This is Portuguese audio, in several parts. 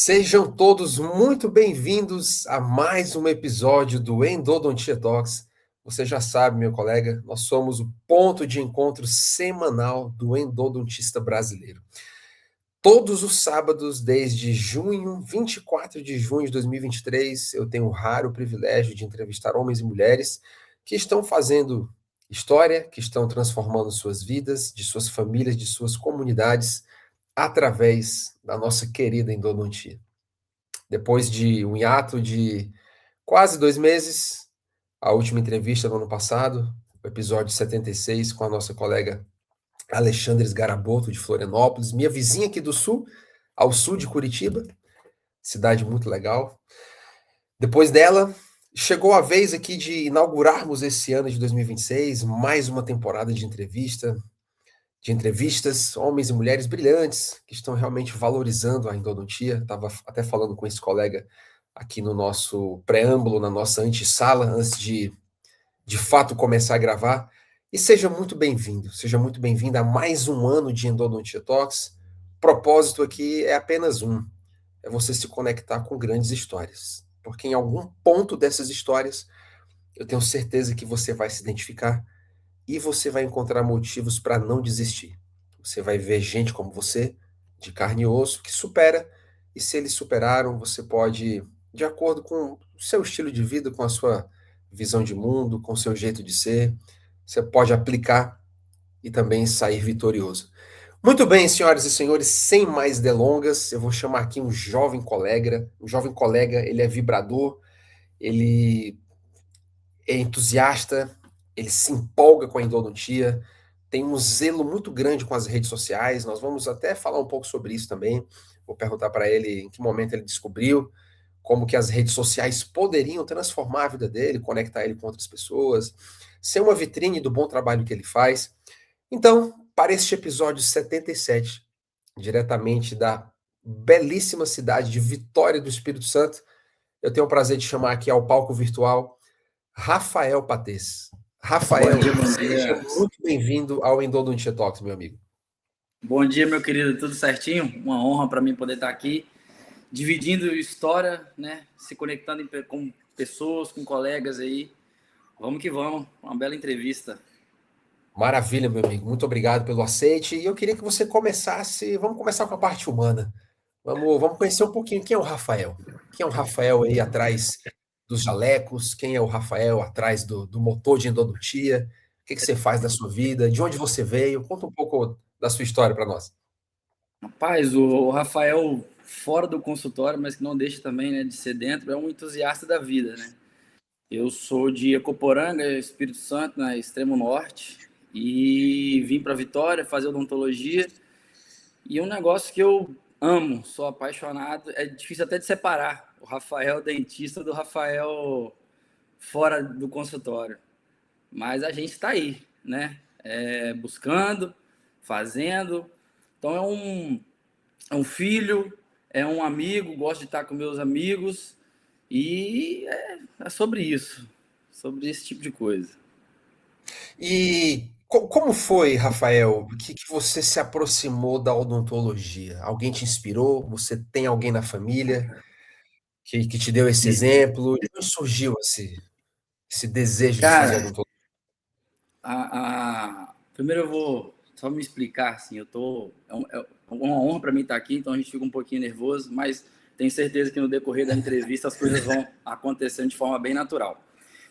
Sejam todos muito bem-vindos a mais um episódio do Endodontia Talks. Você já sabe, meu colega, nós somos o ponto de encontro semanal do endodontista brasileiro. Todos os sábados, desde junho, 24 de junho de 2023, eu tenho o raro privilégio de entrevistar homens e mulheres que estão fazendo história, que estão transformando suas vidas, de suas famílias, de suas comunidades, através da nossa querida endodontia. Depois de um hiato de quase 2 meses, a última entrevista no ano passado, o episódio 76, com a nossa colega Alexandres Garaboto, de Florianópolis, minha vizinha aqui do sul, ao sul de Curitiba, cidade muito legal. Depois dela, chegou a vez aqui de inaugurarmos esse ano de 2026, mais uma temporada de entrevistas, homens e mulheres brilhantes, que estão realmente valorizando a endodontia. Estava até falando com esse colega aqui no nosso preâmbulo, na nossa antessala, antes de fato começar a gravar. E seja muito bem-vindo, seja muito bem-vinda a mais um ano de Endodontia Talks. O propósito aqui é apenas um, é você se conectar com grandes histórias. Porque em algum ponto dessas histórias, eu tenho certeza que você vai se identificar e você vai encontrar motivos para não desistir. Você vai ver gente como você, de carne e osso, que supera, e se eles superaram, você pode, de acordo com o seu estilo de vida, com a sua visão de mundo, com o seu jeito de ser, você pode aplicar e também sair vitorioso. Muito bem, senhoras e senhores, sem mais delongas, eu vou chamar aqui um jovem colega, ele é vibrador, ele é entusiasta, ele se empolga com a endodontia, tem um zelo muito grande com as redes sociais. Nós vamos até falar um pouco sobre isso também. Vou perguntar para ele em que momento ele descobriu como que as redes sociais poderiam transformar a vida dele, conectar ele com outras pessoas, ser uma vitrine do bom trabalho que ele faz. Então, para este episódio 77, diretamente da belíssima cidade de Vitória do Espírito Santo, eu tenho o prazer de chamar aqui ao palco virtual Rafael Pates. Rafael, seja muito bem-vindo ao Endodontia Talks, meu amigo. Bom dia, meu querido, tudo certinho? Uma honra para mim poder estar aqui, dividindo história, né? Se conectando com pessoas, com colegas aí. Vamos que vamos, uma bela entrevista. Maravilha, meu amigo, muito obrigado pelo aceite. E eu queria que você vamos começar com a parte humana. Vamos conhecer um pouquinho quem é o Rafael. Quem é o Rafael aí atrás dos jalecos? Quem é o Rafael atrás do motor de endodontia? O que você faz da sua vida? De onde você veio? Conta um pouco da sua história para nós. Rapaz, o Rafael, fora do consultório, mas que não deixa também, né, de ser dentro, é um entusiasta da vida, né? Eu sou de Ecoporanga, Espírito Santo, na extremo norte, e vim para Vitória fazer odontologia. E um negócio que eu amo, sou apaixonado, é difícil até de separar o Rafael dentista do Rafael fora do consultório. Mas a gente está aí, né? Buscando, fazendo. Então é um filho, é um amigo, gosto de estar com meus amigos. E é sobre isso, sobre esse tipo de coisa. E como foi, Rafael, que você se aproximou da odontologia? Alguém te inspirou? Você tem alguém na família que te deu esse exemplo? De onde surgiu esse desejo de fazer Cara, odontologia? primeiro eu vou só me explicar, assim, é uma honra para mim estar aqui, então a gente fica um pouquinho nervoso, mas tenho certeza que no decorrer da entrevista as coisas vão acontecendo de forma bem natural.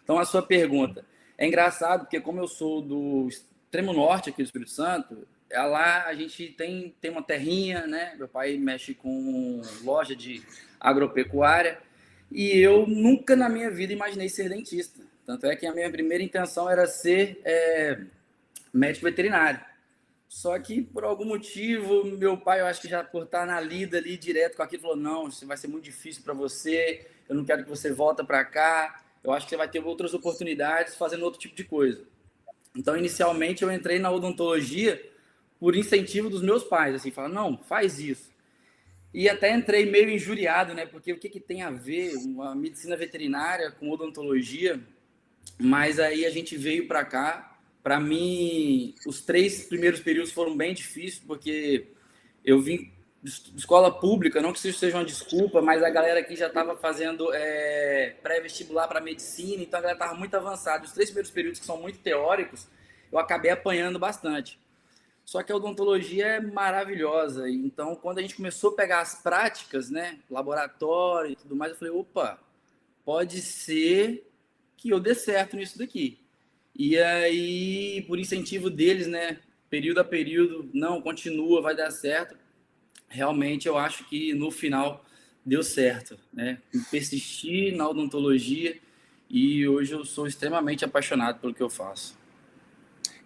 Então, a sua pergunta, é engraçado, porque como eu sou do extremo norte aqui do Espírito Santo, lá a gente tem uma terrinha, né? Meu pai mexe com loja de agropecuária, e eu nunca na minha vida imaginei ser dentista. Tanto é que a minha primeira intenção era ser médico veterinário. Só que, por algum motivo, meu pai, eu acho que já por estar na lida ali direto com aquilo, falou, não, isso vai ser muito difícil para você, eu não quero que você volte para cá, eu acho que você vai ter outras oportunidades fazendo outro tipo de coisa. Então, inicialmente, eu entrei na odontologia por incentivo dos meus pais, assim, falaram, não, faz isso. E até entrei meio injuriado, né, porque o que tem a ver uma medicina veterinária com odontologia? Mas aí a gente veio para cá. Para mim, os 3 primeiros períodos foram bem difíceis, porque eu vim escola pública, não que isso seja uma desculpa, mas a galera aqui já estava fazendo pré-vestibular para medicina, então a galera estava muito avançada. Os 3 primeiros períodos, que são muito teóricos, eu acabei apanhando bastante. Só que a odontologia é maravilhosa, então quando a gente começou a pegar as práticas, né, laboratório e tudo mais, eu falei, opa, pode ser que eu dê certo nisso daqui. E aí, por incentivo deles, né, período a período, não, continua, vai dar certo. Realmente, eu acho que no final deu certo, né? Persistir na odontologia e hoje eu sou extremamente apaixonado pelo que eu faço.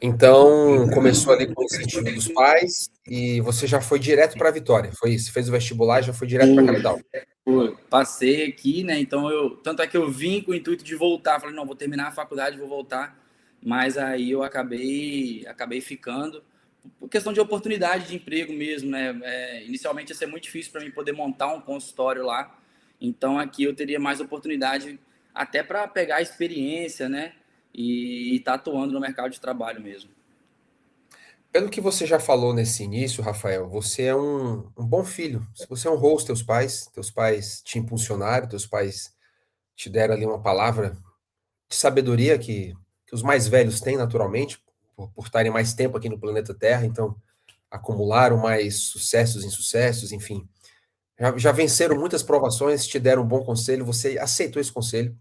Então, começou ali com o incentivo dos pais e você já foi direto para a Vitória, foi isso? Fez o vestibular e já foi direto para a capital? Pô, passei aqui, né? Então tanto é que eu vim com o intuito de voltar, falei, não, vou terminar a faculdade, vou voltar, mas aí eu acabei ficando por questão de oportunidade de emprego mesmo, né? Inicialmente ia ser muito difícil para mim poder montar um consultório lá, então aqui eu teria mais oportunidade até para pegar a experiência, né? E estar atuando no mercado de trabalho mesmo. Pelo que você já falou nesse início, Rafael, você é um bom filho. Se você honrou os teus pais te impulsionaram, teus pais te deram ali uma palavra de sabedoria que os mais velhos têm naturalmente, por estarem mais tempo aqui no planeta Terra, então acumularam mais sucessos, insucessos, enfim. Já venceram muitas provações, te deram um bom conselho, você aceitou esse conselho.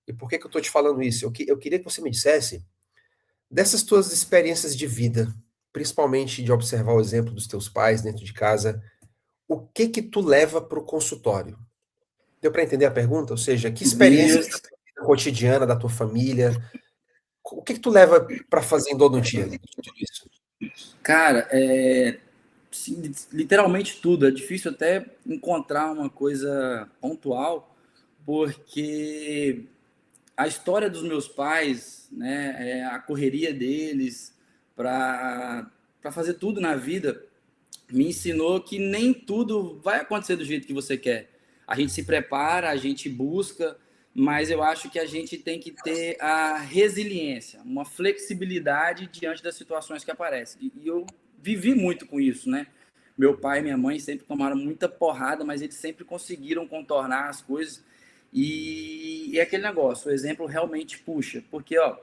E por que que eu estou te falando isso? Eu queria que você me dissesse dessas tuas experiências de vida, principalmente de observar o exemplo dos teus pais dentro de casa, o que que tu leva para o consultório? Deu para entender a pergunta? Ou seja, que experiência da tua vida cotidiana, da tua família, o que que tu leva para fazer endodontia? De tudo isso? Cara, sim, literalmente tudo. É difícil até encontrar uma coisa pontual, porque a história dos meus pais, né, a correria deles para fazer tudo na vida, me ensinou que nem tudo vai acontecer do jeito que você quer. A gente se prepara, a gente busca, mas eu acho que a gente tem que ter a resiliência, uma flexibilidade diante das situações que aparecem. E eu vivi muito com isso, né? Meu pai e minha mãe sempre tomaram muita porrada, mas eles sempre conseguiram contornar as coisas. E é aquele negócio, o exemplo realmente puxa, porque ó,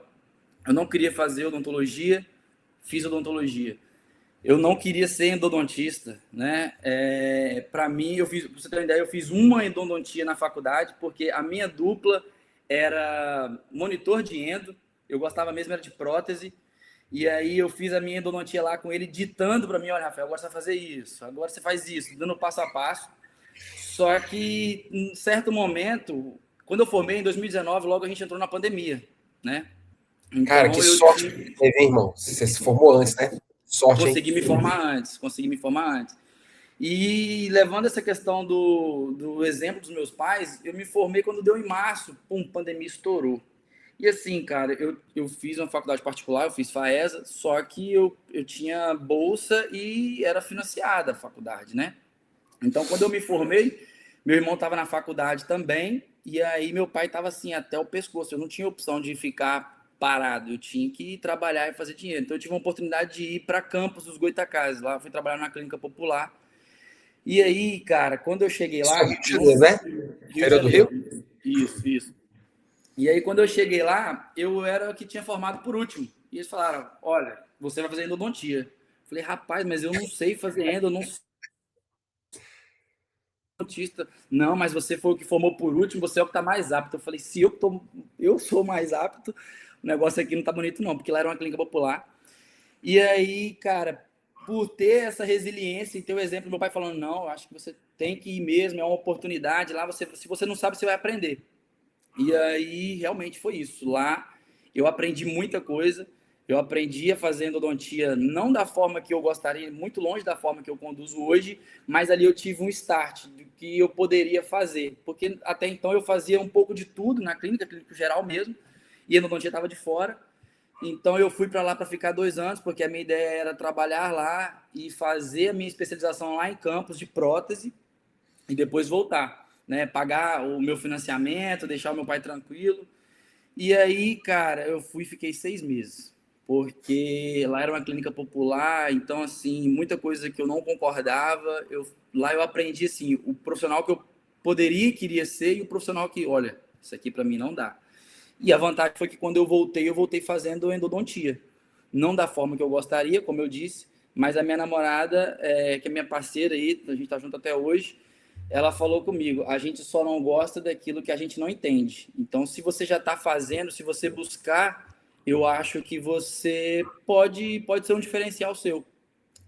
eu não queria fazer odontologia, fiz odontologia. Eu não queria ser endodontista, né? Para mim, pra você ter uma ideia, eu fiz uma endodontia na faculdade, porque a minha dupla era monitor de endo, eu gostava mesmo era de prótese, e aí eu fiz a minha endodontia lá com ele, ditando para mim, olha, Rafael, agora você vai fazer isso, agora você faz isso, dando passo a passo. Só que, em certo momento, quando eu formei em 2019, logo a gente entrou na pandemia, né? Cara, que Então eu sorte que tu teve, hein, irmão? Você se formou antes, né? Sorte, hein? consegui me formar antes. E levando essa questão do exemplo dos meus pais, eu me formei quando deu em março, pum, pandemia estourou. E assim, cara, eu fiz uma faculdade particular, eu fiz FAESA, só que eu tinha bolsa e era financiada a faculdade, né? Então, quando eu me formei, meu irmão estava na faculdade também, e aí meu pai estava assim, até o pescoço. Eu não tinha opção de ficar parado, eu tinha que ir trabalhar e fazer dinheiro. Então, eu tive uma oportunidade de ir para campus dos Goitacazes, lá eu fui trabalhar na clínica popular. E aí, cara, quando eu cheguei Isso é Rio lá, de não... Janeiro, né? Rio de Feira do Rio? Janeiro. Isso. E aí, quando eu cheguei lá, eu era o que tinha formado por último. E eles falaram: olha, você vai fazer endodontia. Eu falei, rapaz, mas eu não sei fazer endo, eu não sou dentista. Não, mas você foi o que formou por último, você é o que está mais apto. Eu falei, se eu sou mais apto, o negócio aqui não tá bonito, não, porque lá era uma clínica popular. E aí, cara, por ter essa resiliência e ter o exemplo do meu pai falando, não, acho que você tem que ir mesmo, é uma oportunidade. Lá, se você não sabe, você vai aprender. E aí, realmente foi isso. Lá, eu aprendi muita coisa. Eu aprendi a fazer endodontia não da forma que eu gostaria, muito longe da forma que eu conduzo hoje, mas ali eu tive um start do que eu poderia fazer. Porque até então eu fazia um pouco de tudo na clínica geral mesmo, e a endodontia estava de fora. Então eu fui para lá para ficar 2 anos, porque a minha ideia era trabalhar lá e fazer a minha especialização lá em Campos de prótese e depois voltar, né? Pagar o meu financiamento, deixar o meu pai tranquilo. E aí, cara, eu fui e fiquei 6 meses, porque lá era uma clínica popular, então, assim, muita coisa que eu não concordava, lá eu aprendi, assim, o profissional que eu poderia e queria ser e o profissional que, olha, isso aqui para mim não dá. E a vantagem foi que quando eu voltei fazendo endodontia. Não da forma que eu gostaria, como eu disse, mas a minha namorada, que é minha parceira aí, a gente tá junto até hoje, ela falou comigo, a gente só não gosta daquilo que a gente não entende. Então, se você já está fazendo, se você buscar, eu acho que você pode ser um diferencial seu.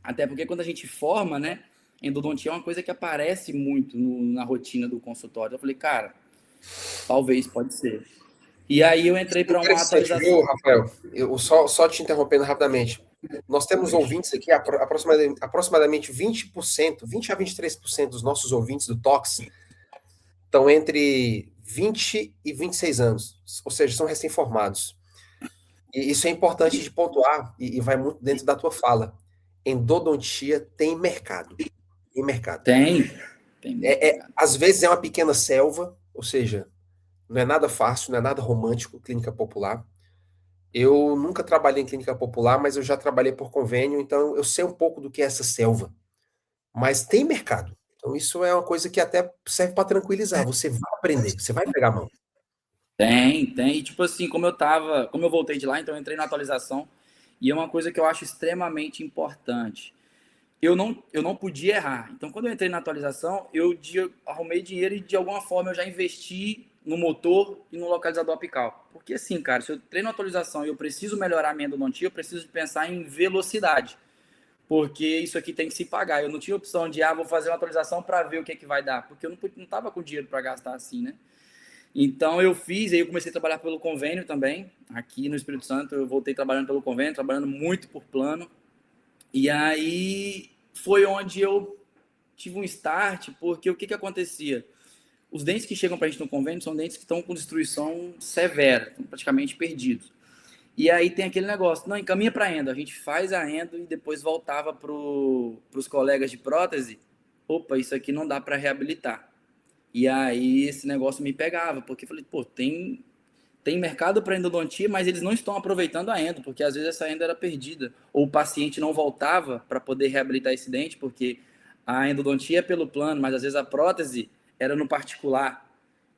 Até porque quando a gente forma, né, endodontia é uma coisa que aparece muito na rotina do consultório. Eu falei, cara, talvez, pode ser. E aí eu entrei para uma Interessante, viu, atualização. Rafael? Eu só te interrompendo rapidamente. Nós temos ouvintes aqui, aproximadamente 20%, 20 a 23% dos nossos ouvintes do Tox estão entre 20 e 26 anos, ou seja, são recém-formados. E isso é importante de pontuar e vai muito dentro da tua fala. Endodontia tem mercado. Tem mercado. Tem, tem muito mercado. Às vezes é uma pequena selva, ou seja, não é nada fácil, não é nada romântico, clínica popular. Eu nunca trabalhei em clínica popular, mas eu já trabalhei por convênio, então eu sei um pouco do que é essa selva. Mas tem mercado. Então isso é uma coisa que até serve para tranquilizar. Você vai aprender, você vai pegar a mão. Tem. E tipo assim, como eu voltei de lá, então eu entrei na atualização. E é uma coisa que eu acho extremamente importante. Eu não podia errar. Então, quando eu entrei na atualização, arrumei dinheiro e de alguma forma eu já investi no motor e no localizador apical. Porque assim, cara, se eu treino atualização e eu preciso melhorar a minha endodontia, eu preciso pensar em velocidade. Porque isso aqui tem que se pagar. Eu não tinha opção de, vou fazer uma atualização para ver o que, que vai dar. Porque eu não estava com dinheiro para gastar assim, né? Então eu fiz, aí eu comecei a trabalhar pelo convênio também. Aqui no Espírito Santo, eu voltei trabalhando pelo convênio, trabalhando muito por plano. E aí foi onde eu tive um start, porque o que, que acontecia? Os dentes que chegam para a gente no convênio são dentes que estão com destruição severa, estão praticamente perdidos. E aí tem aquele negócio, não, encaminha para a endo, a gente faz a endo e depois voltava para os colegas de prótese, opa, isso aqui não dá para reabilitar. E aí esse negócio me pegava, porque eu falei, pô, tem mercado para endodontia, mas eles não estão aproveitando a endo, porque às vezes essa endo era perdida, ou o paciente não voltava para poder reabilitar esse dente, porque a endodontia é pelo plano, mas às vezes a prótese era no particular,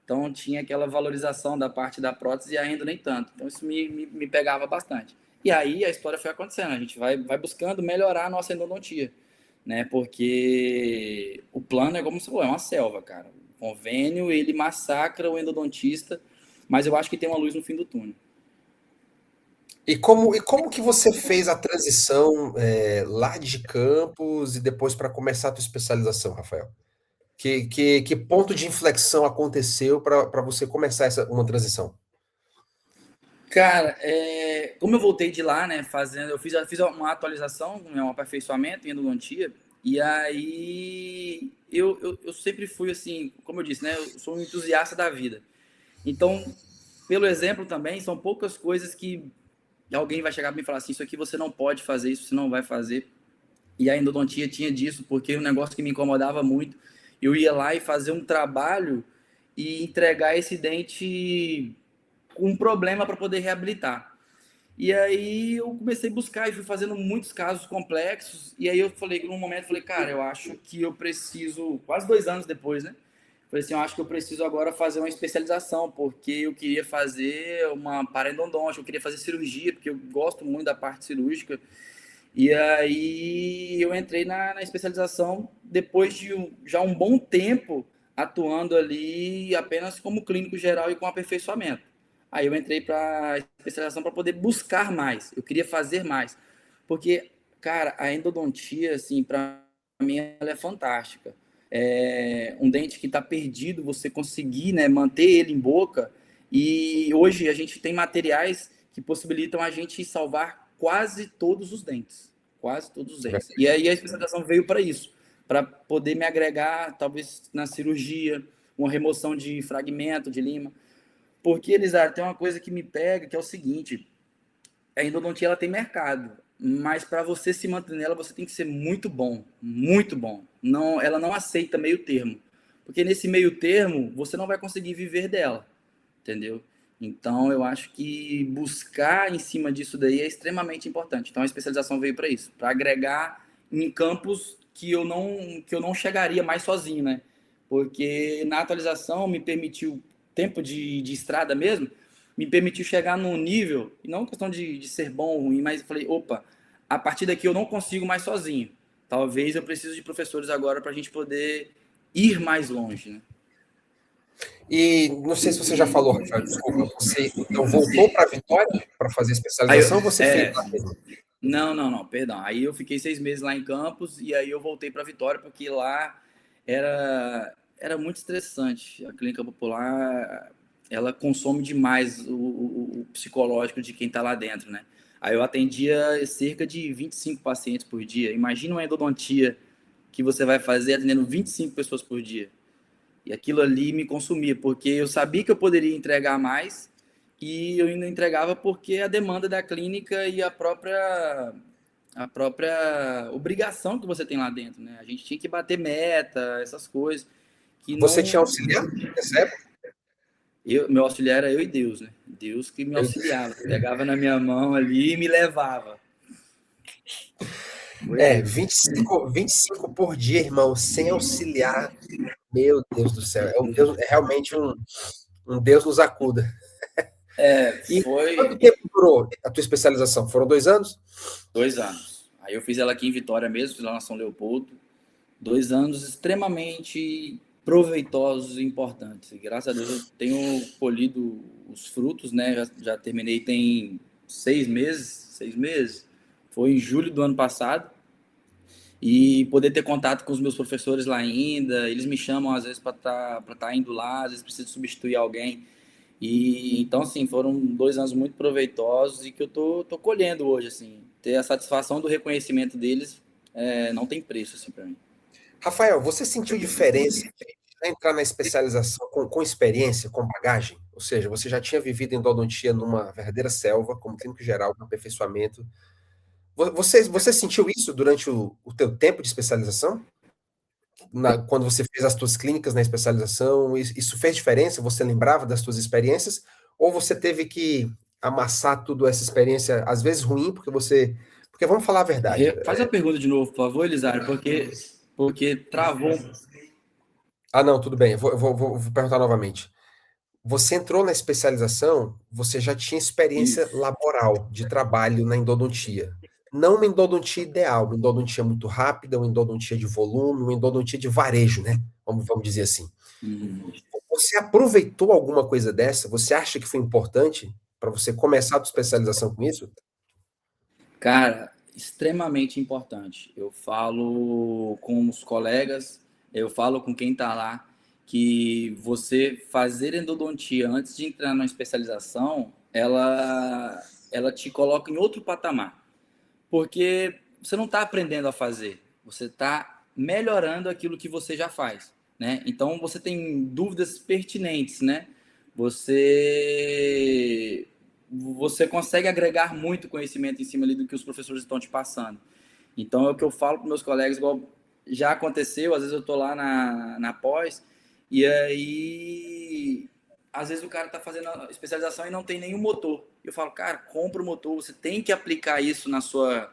então tinha aquela valorização da parte da prótese e a endo nem tanto, então isso me pegava bastante. E aí a história foi acontecendo, a gente vai buscando melhorar a nossa endodontia, né, porque o plano é como se fosse, é uma selva, cara, o convênio ele massacra o endodontista, mas eu acho que tem uma luz no fim do túnel. E como que você fez a transição lá de Campos e depois para começar a tua especialização, Rafael? Que ponto de inflexão aconteceu para você começar uma transição? Cara, como eu voltei de lá, né, eu fiz uma atualização, né, um aperfeiçoamento em endodontia, e aí eu sempre fui assim, como eu disse, né, eu sou um entusiasta da vida. Então, pelo exemplo também, são poucas coisas que alguém vai chegar para mim e falar assim, isso aqui você não pode fazer, isso você não vai fazer. E a endodontia tinha disso, porque é um negócio que me incomodava muito. Eu ia lá e fazer um trabalho e entregar esse dente com um problema para poder reabilitar. E aí eu comecei a buscar e fui fazendo muitos casos complexos. E aí eu falei, num momento, falei, cara, eu acho que eu preciso, quase 2 anos depois, né? Falei assim, eu acho que eu preciso agora fazer uma especialização, porque eu queria fazer uma parodontologia, eu queria fazer cirurgia, porque eu gosto muito da parte cirúrgica. E aí eu entrei na especialização depois de já um bom tempo atuando ali apenas como clínico geral e com aperfeiçoamento. Aí eu entrei para a especialização para poder buscar mais. Eu queria fazer mais. Porque, cara, a endodontia, assim, para mim, ela é fantástica. Um dente que está perdido, você conseguir, né, manter ele em boca. E hoje a gente tem materiais que possibilitam a gente salvar quase todos os dentes. Quase todos os dentes. E aí a especialização veio para isso, para poder me agregar, talvez, na cirurgia, uma remoção de fragmento de lima. Porque, Elisar, tem uma coisa que me pega, que é o seguinte, a endodontia ela tem mercado, mas para você se manter nela, você tem que ser muito bom, muito bom. Não, ela não aceita meio termo, porque nesse meio termo, você não vai conseguir viver dela, entendeu? Então, eu acho que buscar em cima disso daí é extremamente importante. Então, a especialização veio para isso, para agregar em campos que eu não chegaria mais sozinho, né? Porque na atualização me permitiu, tempo de estrada mesmo, me permitiu chegar num nível, e não questão de ser bom ou ruim, mas eu falei, opa, a partir daqui eu não consigo mais sozinho. Talvez eu precise de professores agora para a gente poder ir mais longe, né? E não sei se você já falou, Rafael, desculpa, você então voltou para Vitória para fazer Aí, especialização ou você fez lá mesmo? não, perdão. Aí eu fiquei 6 meses lá em Campos e aí eu voltei para Vitória porque lá era muito estressante. A clínica popular, ela consome demais o psicológico de quem está lá dentro, né? Aí eu atendia cerca de 25 pacientes por dia. Imagina uma endodontia que você vai fazer atendendo 25 pessoas por dia. E aquilo ali me consumia, porque eu sabia que eu poderia entregar mais e eu ainda entregava porque a demanda da clínica e a própria obrigação que você tem lá dentro, né? A gente tinha que bater meta, essas coisas que Você não. tinha auxiliar nessa época? Meu auxiliar era eu e Deus, né? Deus que me Eu- auxiliava, pegava na minha mão ali e me levava. Foi É, isso. 25 por dia, irmão, sem auxiliar. Meu Deus do céu, é realmente um Deus nos acuda. E quanto Foi tempo durou a tua especialização? Foram 2 anos? 2 anos. Aí eu fiz ela aqui em Vitória mesmo, fiz lá na São Leopoldo. 2 anos extremamente proveitosos e importantes. E graças a Deus eu tenho colhido os frutos, né? Já terminei tem 6 meses, 6 meses. Foi em julho do ano passado. E poder ter contato com os meus professores lá ainda, eles me chamam às vezes para tá indo lá, às vezes preciso substituir alguém. E então, assim, foram 2 anos muito proveitosos e que eu tô colhendo hoje, assim. Ter a satisfação do reconhecimento deles não tem preço, assim, para mim. Rafael, você sentiu diferença de entrar na especialização com experiência, com bagagem? Ou seja, você já tinha vivido endodontia numa verdadeira selva, como clínico geral, com aperfeiçoamento. Você sentiu isso durante o teu tempo de especialização? Quando você fez as tuas clínicas na especialização, isso fez diferença? Você lembrava das tuas experiências? Ou você teve que amassar tudo essa experiência, às vezes ruim, porque vamos falar a verdade. Faz a pergunta de novo, por favor, Elisário, porque travou. Ah, não, tudo bem, eu vou perguntar novamente. Você entrou na especialização, você já tinha experiência Isso. laboral, de trabalho na endodontia. Não uma endodontia ideal, uma endodontia muito rápida, uma endodontia de volume, uma endodontia de varejo, né? Vamos dizer assim. Uhum. Você aproveitou alguma coisa dessa? Você acha que foi importante para você começar a sua especialização com isso? Cara, extremamente importante. Eu falo com os colegas, eu falo com quem está lá, que você fazer endodontia antes de entrar na especialização, ela te coloca em outro patamar. Porque você não está aprendendo a fazer, você está melhorando aquilo que você já faz, né? Então você tem dúvidas pertinentes, né? Você consegue agregar muito conhecimento em cima ali do que os professores estão te passando. Então é o que eu falo para meus colegas, igual já aconteceu, às vezes eu estou lá na pós, e aí às vezes o cara está fazendo a especialização e não tem nenhum motor. Eu falo, cara, compra o motor, você tem que aplicar isso na sua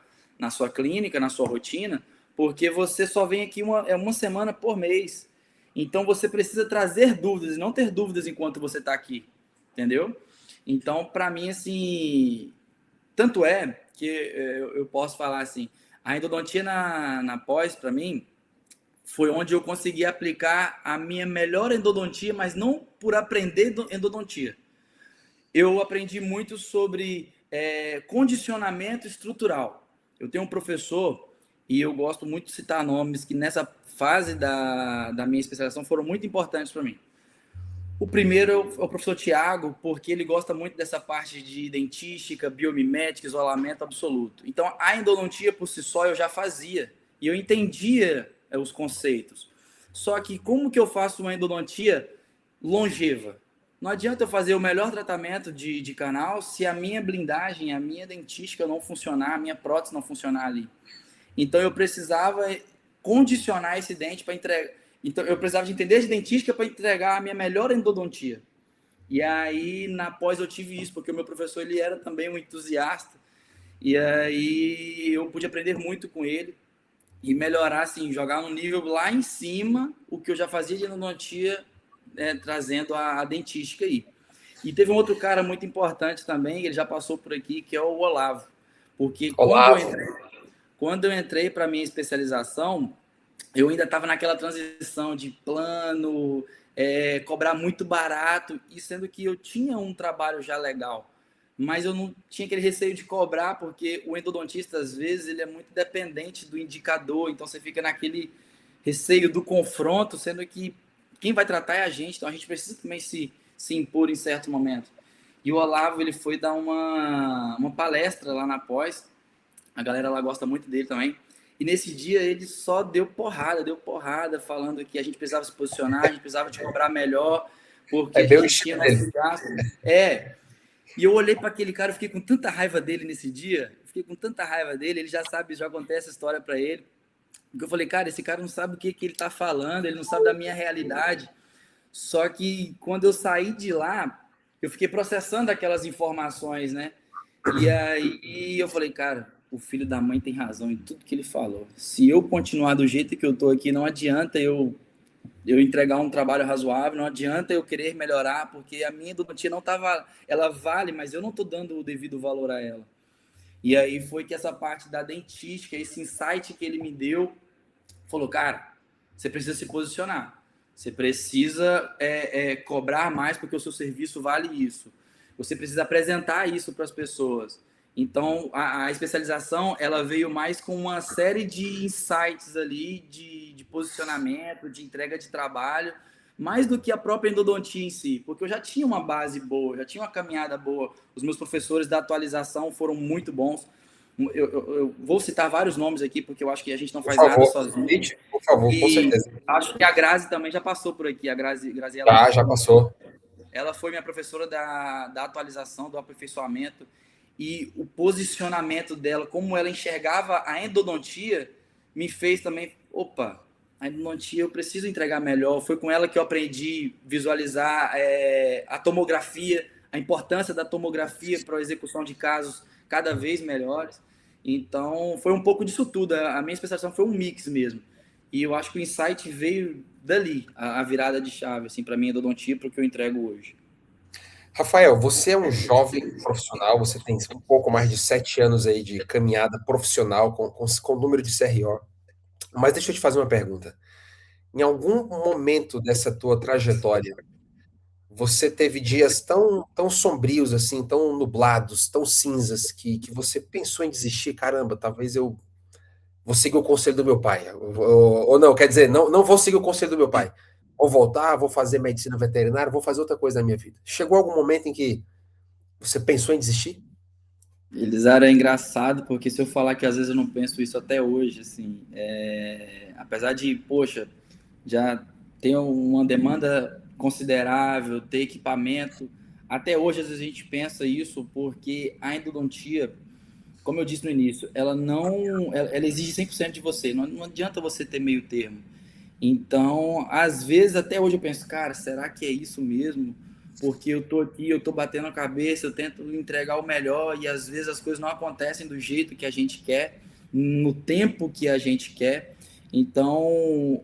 clínica, na sua rotina, porque você só vem aqui uma semana por mês. Então você precisa trazer dúvidas e não ter dúvidas enquanto você está aqui, entendeu? Então, para mim, assim, tanto é que eu posso falar assim, a endodontia na pós, para mim, foi onde eu consegui aplicar a minha melhor endodontia, mas não por aprender endodontia. Eu aprendi muito sobre condicionamento estrutural. Eu tenho um professor, e eu gosto muito de citar nomes que nessa fase da minha especialização foram muito importantes para mim. O primeiro é o professor Tiago, porque ele gosta muito dessa parte de dentística, biomimética, isolamento absoluto. Então, a endodontia por si só eu já fazia e eu entendia os conceitos. Só que como que eu faço uma endodontia longeva? Não adianta eu fazer o melhor tratamento de canal se a minha blindagem, a minha dentística não funcionar, a minha prótese não funcionar ali. Então eu precisava condicionar esse dente para entregar. Então eu precisava de entender de dentística para entregar a minha melhor endodontia. E aí, na pós, eu tive isso, porque o meu professor, ele era também um entusiasta, e aí eu pude aprender muito com ele e melhorar, assim, jogar no nível lá em cima, o que eu já fazia de endodontia, trazendo a dentística aí. E teve um outro cara muito importante também, ele já passou por aqui, que é o Olavo. Porque Olavo. quando eu entrei para minha especialização, eu ainda estava naquela transição de plano, cobrar muito barato, e sendo que eu tinha um trabalho já legal, mas eu não tinha aquele receio de cobrar, porque o endodontista, às vezes, ele é muito dependente do indicador, então você fica naquele receio do confronto, sendo que quem vai tratar é a gente, então a gente precisa também se impor em certo momento. E o Olavo, ele foi dar uma palestra lá na pós, a galera lá gosta muito dele também, e nesse dia ele só deu porrada, falando que a gente precisava se posicionar, a gente precisava te cobrar melhor, porque É a bem o gente tinha estilo nosso dele. gasto. E eu olhei para aquele cara, eu fiquei com tanta raiva dele nesse dia, ele já sabe, já contei essa história para ele, porque eu falei, cara, esse cara não sabe o que ele tá falando, ele não sabe da minha realidade. Só que quando eu saí de lá, eu fiquei processando aquelas informações, né? E aí eu falei, cara, o filho da mãe tem razão em tudo que ele falou. Se eu continuar do jeito que eu tô aqui, não adianta eu entregar um trabalho razoável, não adianta eu querer melhorar, porque a minha endodontia não tava, ela vale, mas eu não tô dando o devido valor a ela. E aí foi que essa parte da dentística, esse insight que ele me deu, falou, cara, você precisa se posicionar. Você precisa cobrar mais porque o seu serviço vale isso. Você precisa apresentar isso para as pessoas. Então, a especialização, ela veio mais com uma série de insights ali, de posicionamento, de entrega de trabalho, mais do que a própria endodontia em si, porque eu já tinha uma base boa, já tinha uma caminhada boa. Os meus professores da atualização foram muito bons. Eu vou citar vários nomes aqui, porque eu acho que a gente não Por faz nada favor, sozinho. cite, por favor, com E certeza. acho que a Grazi também já passou por aqui, a Graziela Já Martins. passou. Ela foi minha professora da atualização, do aperfeiçoamento, e o posicionamento dela, como ela enxergava a endodontia, me fez também, opa, a endodontia eu preciso entregar melhor. Foi com ela que eu aprendi a visualizar a tomografia, a importância da tomografia para a execução de casos cada vez melhores. Então, foi um pouco disso tudo. A minha especialização foi um mix mesmo. E eu acho que o insight veio dali, a virada de chave, assim, para mim, endodontia, para o que eu entrego hoje. Rafael, você é um jovem profissional, você tem um pouco mais de 7 anos aí de caminhada profissional com o número de CRO. Mas deixa eu te fazer uma pergunta. Em algum momento dessa tua trajetória, você teve dias tão sombrios assim, tão nublados, tão cinzas, que você pensou em desistir? Caramba, talvez eu vou seguir o conselho do meu pai. Ou não, quer dizer, não vou seguir o conselho do meu pai. Vou voltar, vou fazer medicina veterinária, vou fazer outra coisa na minha vida. Chegou algum momento em que você pensou em desistir? Elisara, é engraçado, porque se eu falar que às vezes eu não penso isso até hoje, assim, apesar de, poxa, já ter uma demanda considerável, ter equipamento, até hoje às vezes a gente pensa isso porque a endodontia, como eu disse no início, ela exige 100% de você, não adianta você ter meio termo. Então, às vezes, até hoje eu penso, cara, será que é isso mesmo? Porque eu tô aqui, eu tô batendo a cabeça, eu tento entregar o melhor e às vezes as coisas não acontecem do jeito que a gente quer, no tempo que a gente quer. Então,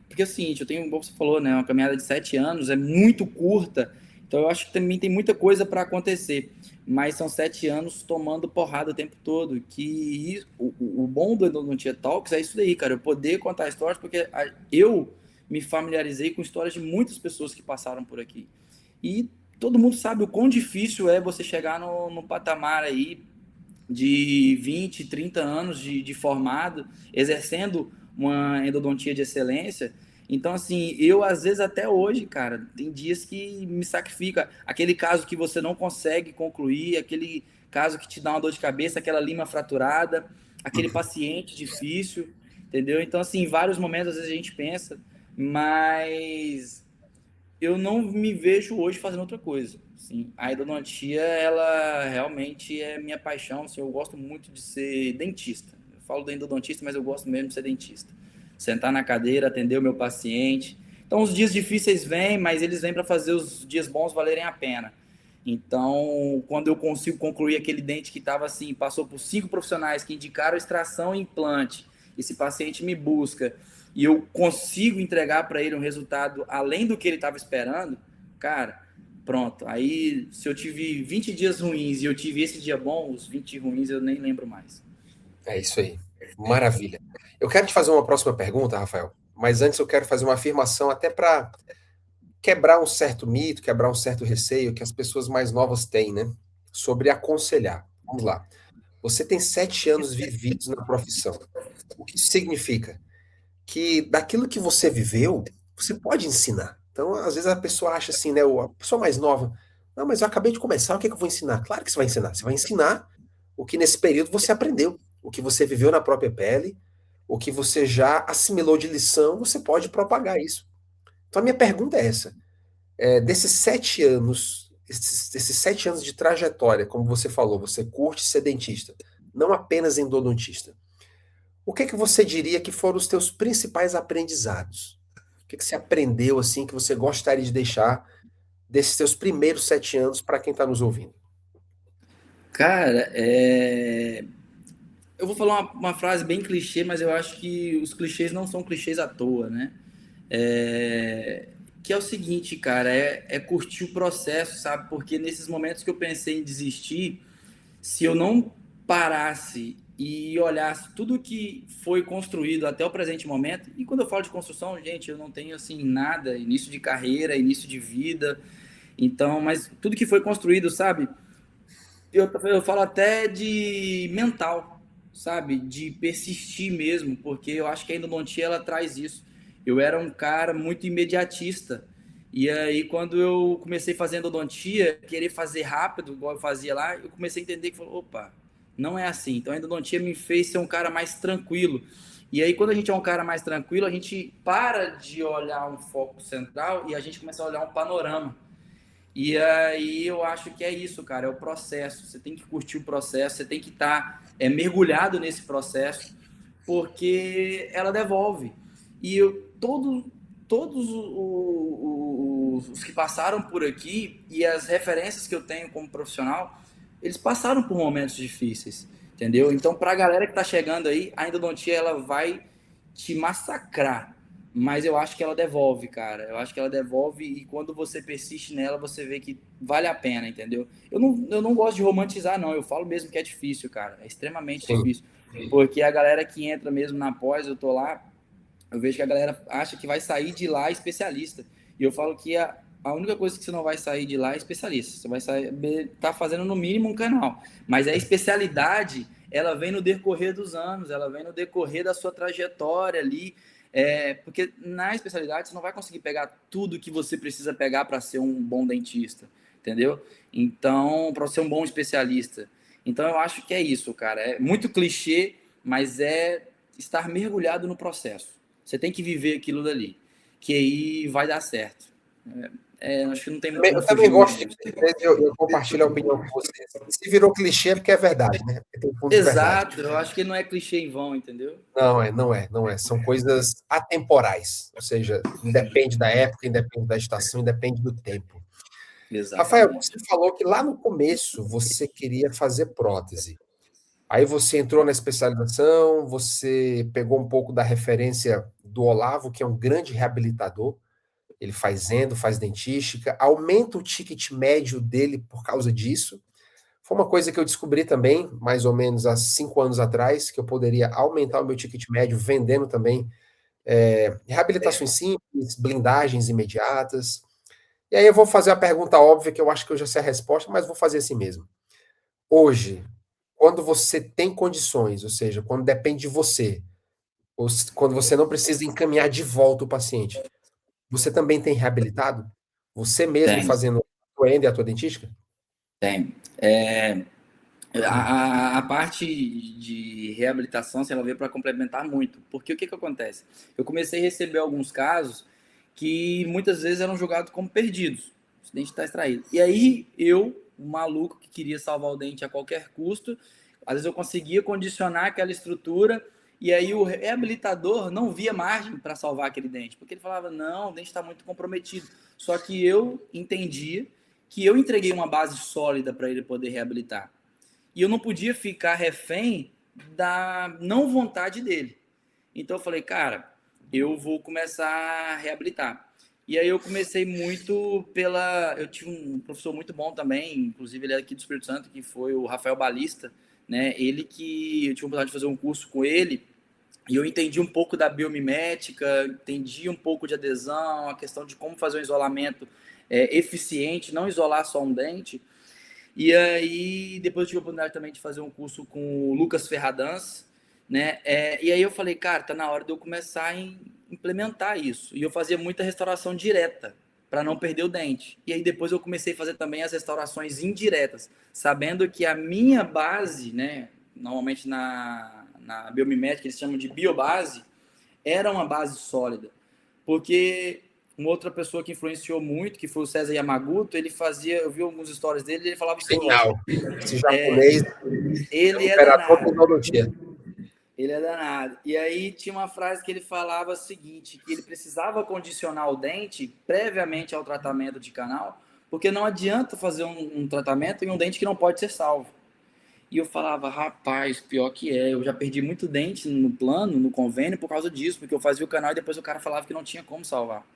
porque é o seguinte, eu tenho, como você falou, né, uma caminhada de 7 anos, é muito curta, então eu acho que também tem muita coisa para acontecer, mas são 7 anos tomando porrada o tempo todo, que o bom do Endodontia Talks é isso daí, cara, eu poder contar histórias, porque eu me familiarizei com histórias de muitas pessoas que passaram por aqui. E todo mundo sabe o quão difícil é você chegar no patamar aí de 20, 30 anos de formado, exercendo uma endodontia de excelência. Então, assim, eu às vezes até hoje, cara, tem dias que me sacrifica. Aquele caso que você não consegue concluir, aquele caso que te dá uma dor de cabeça, aquela lima fraturada, aquele paciente difícil, entendeu? Então, assim, em vários momentos às vezes a gente pensa, mas eu não me vejo hoje fazendo outra coisa. Assim, a endodontia, ela realmente é minha paixão. Assim, eu gosto muito de ser dentista. Eu falo do endodontista, mas eu gosto mesmo de ser dentista. Sentar na cadeira, atender o meu paciente. Então, os dias difíceis vêm, mas eles vêm para fazer os dias bons valerem a pena. Então, quando eu consigo concluir aquele dente que estava assim, passou por 5 profissionais que indicaram extração e implante, esse paciente me busca e eu consigo entregar para ele um resultado além do que ele estava esperando, cara, pronto. Aí, se eu tive 20 dias ruins e eu tive esse dia bom, os 20 ruins eu nem lembro mais. É isso aí. Maravilha. Eu quero te fazer uma próxima pergunta, Rafael, mas antes eu quero fazer uma afirmação até para quebrar um certo mito, quebrar um certo receio que as pessoas mais novas têm, né? Sobre aconselhar. Vamos lá. Você tem 7 anos vividos na profissão. O que isso significa? Que daquilo que você viveu, você pode ensinar. Então, às vezes a pessoa acha assim, né? A pessoa mais nova, não, mas eu acabei de começar, o que é que eu vou ensinar? Claro que você vai ensinar. Você vai ensinar o que nesse período você aprendeu, o que você viveu na própria pele, o que você já assimilou de lição, você pode propagar isso. Então, a minha pergunta é essa: desses 7 anos, esses 7 anos de trajetória, como você falou, você curte ser dentista, não apenas endodontista. O que é que você diria que foram os teus principais aprendizados? O que é que você aprendeu assim que você gostaria de deixar desses seus primeiros 7 anos para quem está nos ouvindo? Cara, eu vou falar uma frase bem clichê, mas eu acho que os clichês não são clichês à toa, né? Que é o seguinte, cara, é curtir o processo, sabe? Porque nesses momentos que eu pensei em desistir, se eu não parasse e olhasse tudo que foi construído até o presente momento, e quando eu falo de construção, gente, eu não tenho assim nada, início de carreira, início de vida, então, mas tudo que foi construído, sabe? Eu falo até de mental, sabe? De persistir mesmo, porque eu acho que a endodontia ela traz isso. Eu era um cara muito imediatista. E aí, quando eu comecei fazendo endodontia, querer fazer rápido, igual eu fazia lá, eu comecei a entender que, opa, não é assim. Então, a endodontia me fez ser um cara mais tranquilo. E aí, quando a gente é um cara mais tranquilo, a gente para de olhar um foco central e a gente começa a olhar um panorama. E aí eu acho que é isso, cara, é o processo. Você tem que curtir o processo, você tem que estar mergulhado nesse processo, porque ela devolve. E todos os que passaram por aqui e as referências que eu tenho como profissional, eles passaram por momentos difíceis, entendeu? Então, para a galera que está chegando aí, a endodontia ela vai te massacrar, mas eu acho que ela devolve, cara. Eu acho que ela devolve e quando você persiste nela, você vê que vale a pena, entendeu? Eu não gosto de romantizar, não. Eu falo mesmo que é difícil, cara. É extremamente Sim, difícil. Porque a galera que entra mesmo na pós, eu tô lá, eu vejo que a galera acha que vai sair de lá especialista. E eu falo que a única coisa que você não vai sair de lá é especialista. Você vai sair, tá fazendo no mínimo um canal. Mas a especialidade, ela vem no decorrer dos anos, ela vem no decorrer da sua trajetória ali. Porque na especialidade você não vai conseguir pegar tudo que você precisa pegar para ser um bom dentista, entendeu? Então, para ser um bom especialista. Então, eu acho que é isso, cara. É muito clichê, mas é estar mergulhado no processo. Você tem que viver aquilo dali, que aí vai dar certo. Acho que não tem muito como eu fugir também muito gosto de disso. dizer, eu compartilho a opinião com vocês. Se virou clichê é porque é verdade, né? Porque tem fundo de verdade. Exato, eu acho que não é clichê em vão, entendeu? Não é. São coisas atemporais, ou seja, independe da época, independe da estação, independe do tempo. Rafael, você Exatamente. falou que lá no começo você queria fazer prótese. Aí você entrou na especialização, você pegou um pouco da referência do Olavo, que é um grande reabilitador. Ele faz endo, faz dentística, aumenta o ticket médio dele por causa disso. Foi uma coisa que eu descobri também, mais ou menos há 5 anos atrás, que eu poderia aumentar o meu ticket médio vendendo também reabilitações simples, blindagens imediatas. E aí eu vou fazer a pergunta óbvia, que eu acho que eu já sei a resposta, mas vou fazer assim mesmo. Hoje, quando você tem condições, ou seja, quando depende de você, ou quando você não precisa encaminhar de volta o paciente, você também tem reabilitado? Você mesmo Tem, fazendo a tua endo e a tua dentística? tem. A parte de reabilitação, se ela veio para complementar muito. Porque o que acontece? Eu comecei a receber alguns casos que muitas vezes eram julgados como perdidos. O dente está extraído. E aí eu, um maluco que queria salvar o dente a qualquer custo, às vezes eu conseguia condicionar aquela estrutura E aí o reabilitador não via margem para salvar aquele dente, porque ele falava, não, o dente está muito comprometido. Só que eu entendia que eu entreguei uma base sólida para ele poder reabilitar. E eu não podia ficar refém da não vontade dele. Então eu falei, cara, eu vou começar a reabilitar. E aí eu comecei muito pela... Eu tive um professor muito bom também, inclusive ele é aqui do Espírito Santo, que foi o Rafael Balista, né? Ele que... Eu tive a oportunidade de fazer um curso com ele, e eu entendi um pouco da biomimética, entendi um pouco de adesão, a questão de como fazer um isolamento eficiente, não isolar só um dente. E aí, depois eu tive a oportunidade também de fazer um curso com o Lucas Ferradans, né? E aí eu falei, cara, tá na hora de eu começar a implementar isso. E eu fazia muita restauração direta, para não perder o dente. E aí depois eu comecei a fazer também as restaurações indiretas, sabendo que a minha base, né? Normalmente na biomimética eles chamam de biobase, era uma base sólida. Porque uma outra pessoa que influenciou muito, que foi o César Yamaguto, ele fazia, eu vi algumas histórias dele, ele falava o seguinte, Genial. Esse japonês é o ele é imperador da danado, endodontia. ele é danado. E aí tinha uma frase que ele falava o seguinte, que ele precisava condicionar o dente previamente ao tratamento de canal, porque não adianta fazer um tratamento em um dente que não pode ser salvo. E eu falava, rapaz, pior que eu já perdi muito dente no plano, no convênio, por causa disso, porque eu fazia o canal e depois o cara falava que não tinha como salvar.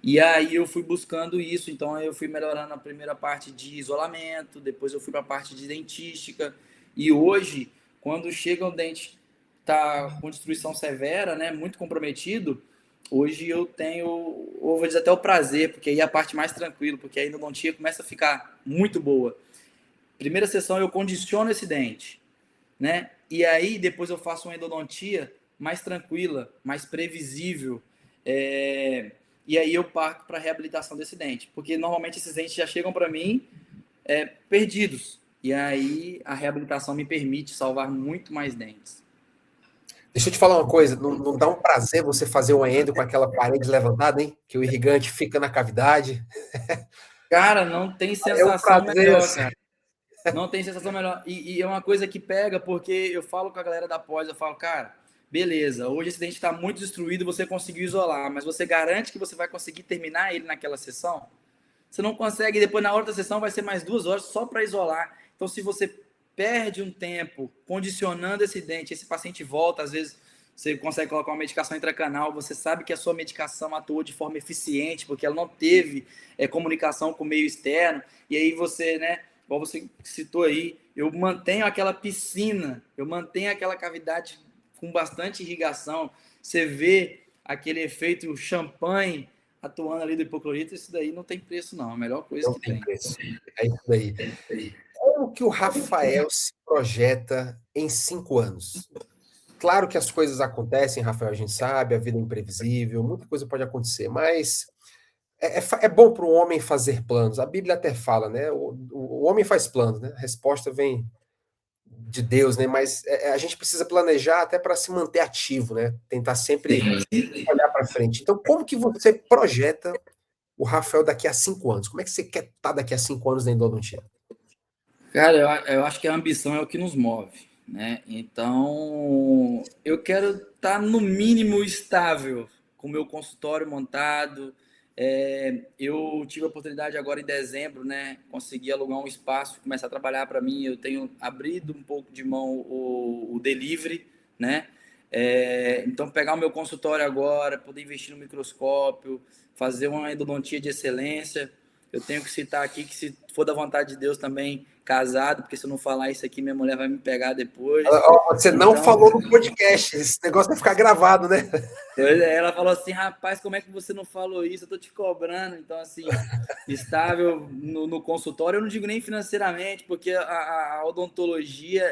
E aí eu fui buscando isso, então eu fui melhorando a primeira parte de isolamento, depois eu fui para a parte de dentística, e hoje, quando chega um dente tá com destruição severa, né, muito comprometido, hoje eu tenho, eu vou dizer até o prazer, porque aí é a parte mais tranquila, porque aí a endodontia começa a ficar muito boa. Primeira sessão eu condiciono esse dente, né, e aí depois eu faço uma endodontia mais tranquila, mais previsível, e aí eu parto para a reabilitação desse dente, porque normalmente esses dentes já chegam para mim perdidos, e aí a reabilitação me permite salvar muito mais dentes. Deixa eu te falar uma coisa, não dá um prazer você fazer um endo com aquela parede levantada, hein? Que o irrigante fica na cavidade. Cara, não tem É um sensação prazer, melhor, assim. cara. Não tem sensação melhor. E é uma coisa que pega, porque eu falo com a galera da pós, eu falo, cara, beleza, hoje esse dente está muito destruído, você conseguiu isolar, mas você garante que você vai conseguir terminar ele naquela sessão? Você não consegue, depois na outra sessão vai ser mais 2 horas só para isolar. Então, se você perde um tempo condicionando esse dente, esse paciente volta, às vezes você consegue colocar uma medicação intracanal, você sabe que a sua medicação atuou de forma eficiente, porque ela não teve comunicação com o meio externo, e aí você, né, igual você citou aí, eu mantenho aquela piscina, eu mantenho aquela cavidade com bastante irrigação, você vê aquele efeito champanhe atuando ali do hipoclorito, isso daí não tem preço não, é a melhor coisa Não que tem tem. preço. É isso daí. Como que o Rafael se projeta em 5 anos? Claro que as coisas acontecem, Rafael, a gente sabe, a vida é imprevisível, muita coisa pode acontecer, mas é bom para o homem fazer planos. A Bíblia até fala, né? O homem faz planos, né? A resposta vem de Deus, né? Mas a gente precisa planejar até para se manter ativo, né? Tentar sempre olhar para frente. Então, como que você projeta o Rafael daqui a 5 anos? Como é que você quer estar daqui a 5 anos na endodontia? Cara, eu acho que a ambição é o que nos move, né? Então, eu quero estar no mínimo estável com o meu consultório montado. Eu tive a oportunidade agora em dezembro, né? Conseguir alugar um espaço, começar a trabalhar para mim. Eu tenho abrido um pouco de mão o delivery, né? Então, pegar o meu consultório agora, poder investir no microscópio, fazer uma endodontia de excelência. Eu tenho que citar aqui que, se for da vontade de Deus também, casado, porque se eu não falar isso aqui, minha mulher vai me pegar depois. Você não Então, falou no podcast, esse negócio vai ficar gravado, né? ela falou assim, rapaz, como é que você não falou isso? Eu tô te cobrando. Então, assim, estável no consultório, eu não digo nem financeiramente, porque a odontologia,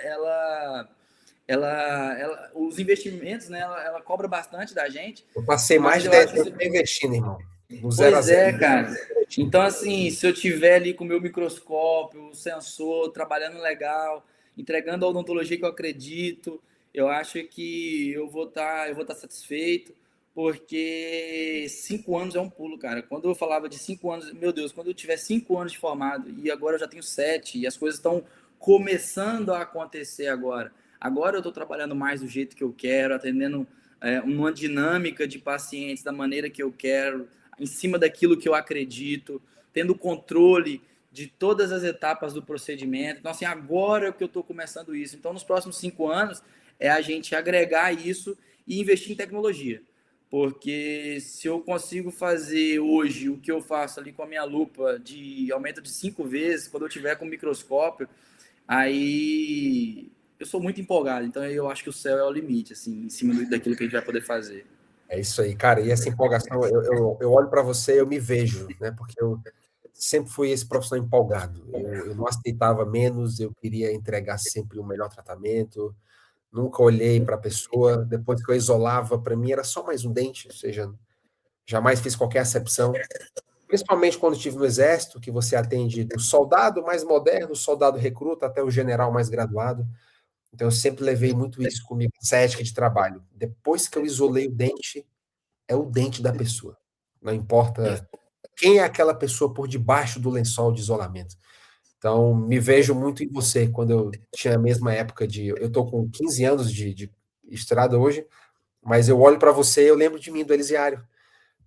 os investimentos, né, ela cobra bastante da gente, Eu passei mais mas de eu 10 acho anos que investindo, irmão. Do zero a pois zero. é, cara. Então, assim, se eu tiver ali com o meu microscópio, o sensor, trabalhando legal, entregando a odontologia que eu acredito, eu acho que eu vou tá satisfeito, porque 5 anos é um pulo, cara. Quando eu falava de 5 anos, meu Deus, quando eu tiver 5 anos de formado, e agora eu já tenho 7, e as coisas estão começando a acontecer agora. Agora eu estou trabalhando mais do jeito que eu quero, atendendo uma dinâmica de pacientes da maneira que eu quero, em cima daquilo que eu acredito, tendo controle de todas as etapas do procedimento. Então, assim, agora que eu estou começando isso. Então, nos próximos 5 anos, é a gente agregar isso e investir em tecnologia. Porque se eu consigo fazer hoje o que eu faço ali com a minha lupa de aumento de 5 vezes, quando eu tiver com o microscópio, aí eu sou muito empolgado. Então eu acho que o céu é o limite, assim, em cima daquilo que a gente vai poder fazer. É isso aí, cara. E essa empolgação, eu olho para você, eu me vejo, né? Porque eu sempre fui esse profissional empolgado. Eu não aceitava menos, eu queria entregar sempre o melhor tratamento. Nunca olhei para a pessoa. Depois que eu isolava, para mim era só mais um dente, ou seja, jamais fiz qualquer acepção. Principalmente quando estive no Exército, que você atende do soldado mais moderno, soldado recruta, até o general mais graduado. Então, eu sempre levei muito isso comigo, essa ética de trabalho. Depois que eu isolei o dente, é o dente da pessoa. Não importa quem é aquela pessoa por debaixo do lençol de isolamento. Então, me vejo muito em você, quando eu tinha a mesma época de. Eu estou com 15 anos de estrada hoje, mas eu olho para você e eu lembro de mim, do Elisiário,